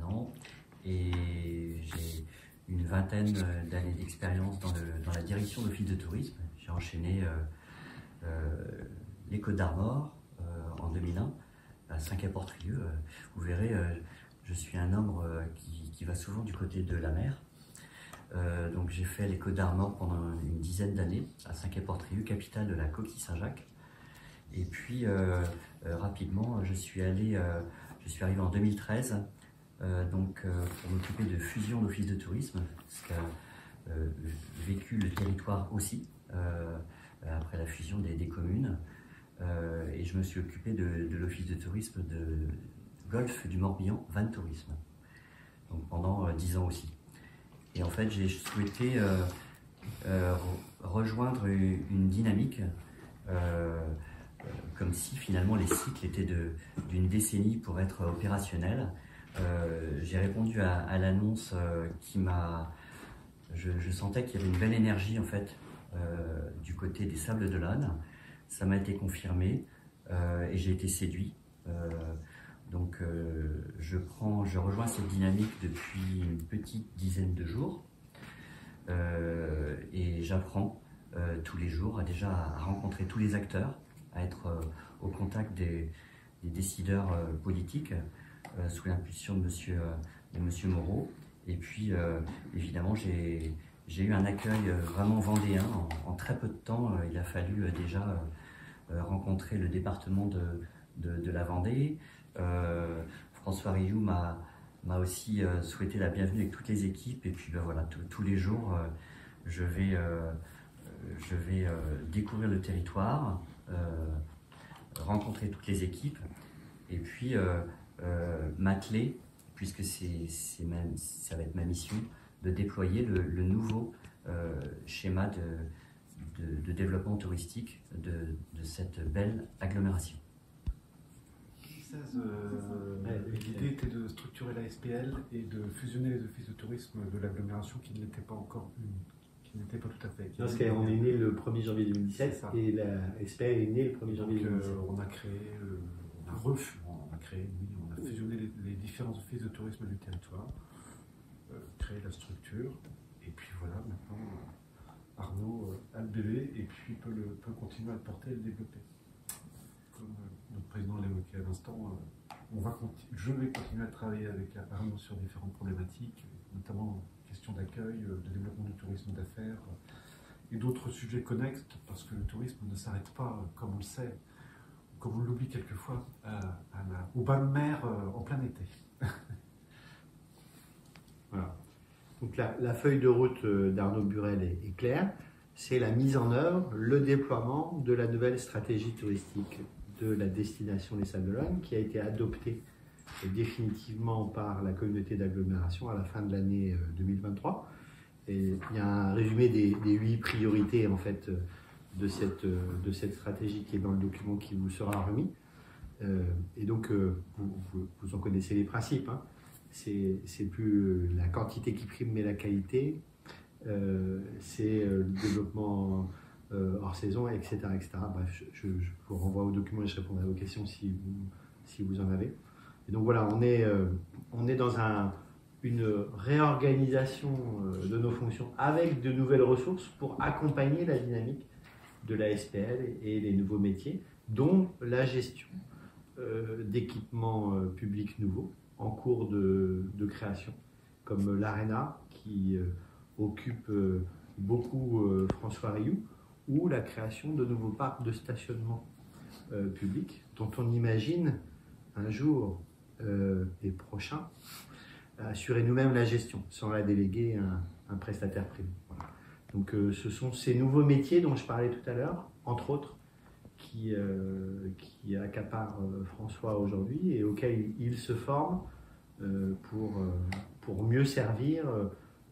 ans et j'ai une vingtaine d'années d'expérience dans la direction d'office de tourisme. J'ai enchaîné les Côtes d'Armor en 2001, à Saint-Quay-Portrieux. Vous verrez, je suis un homme qui va souvent du côté de la mer. Donc j'ai fait les Côtes d'Armor pendant une dizaine d'années à Saint-Quay-Portrieux, capitale de la Coquille Saint-Jacques. Et puis rapidement, je suis arrivé en 2013 pour m'occuper de fusion d'office de tourisme, ce qu'a vécu le territoire aussi après la fusion des communes. Et je me suis occupé de l'office de tourisme de Golfe du Morbihan, Van Tourisme, donc pendant 10 ans aussi. Et en fait, j'ai souhaité rejoindre une dynamique comme si finalement les cycles étaient d'une décennie pour être opérationnels. J'ai répondu à l'annonce qui m'a... Je sentais qu'il y avait une belle énergie en fait du côté des Sables d'Olonne. Ça m'a été confirmé et j'ai été séduit. Je rejoins cette dynamique depuis une petite dizaine de jours et j'apprends tous les jours à rencontrer tous les acteurs, à être au contact des décideurs politiques sous l'impulsion de monsieur Moreau. Et puis évidemment j'ai eu un accueil vraiment vendéen en très peu de temps. Il a fallu déjà rencontrer le département de la Vendée. François Rioux m'a aussi souhaité la bienvenue avec toutes les équipes et puis voilà, tous les jours je vais découvrir le territoire, rencontrer toutes les équipes et puis m'atteler, puisque ça va être ma mission, de déployer le nouveau schéma de développement touristique de cette belle agglomération. L'idée était de structurer la SPL et de fusionner les offices de tourisme de l'agglomération qui ne l'étaient pas encore qui n'étaient pas tout à fait. Parce qu'on est né le 1er janvier 2017 et la SPL est née le 1er janvier 2017. On a créé, on a fusionné les différents offices de tourisme du territoire, créé la structure et puis voilà, maintenant Arnaud a le bébé et puis peut continuer à le porter et le développer. Comme notre président l'évoquait à l'instant, je vais continuer à travailler avec Arnaud sur différentes problématiques, notamment questions d'accueil, de développement du tourisme d'affaires et d'autres sujets connexes, parce que le tourisme ne s'arrête pas, comme on le sait, comme on l'oublie quelquefois, au bain de mer en plein été. Voilà. Donc la feuille de route d'Arnaud Burel est claire, c'est la mise en œuvre, le déploiement de la nouvelle stratégie touristique de la destination des Sables d'Olonne qui a été adoptée définitivement par la communauté d'agglomération à la fin de l'année 2023. Et il y a un résumé des 8 priorités en fait de cette stratégie qui est dans le document qui vous sera remis. Et donc vous en connaissez les principes. Hein. C'est plus la quantité qui prime mais la qualité. C'est le développement hors saison, etc. Bref, je vous renvoie au document et je répondrai à vos questions si vous en avez. Et donc voilà, on est dans une réorganisation de nos fonctions avec de nouvelles ressources pour accompagner la dynamique de la SPL et les nouveaux métiers, dont la gestion d'équipements publics nouveaux en cours de création, comme l'Arena qui occupe beaucoup François Rioux, ou la création de nouveaux parcs de stationnement public dont on imagine un jour et prochain assurer nous-mêmes la gestion sans la déléguer à un prestataire privé. Voilà. Donc ce sont ces nouveaux métiers dont je parlais tout à l'heure, entre autres, qui accaparent François aujourd'hui et auxquels il se forme pour mieux servir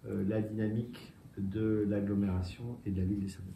la dynamique de l'agglomération et de la ville des Sables.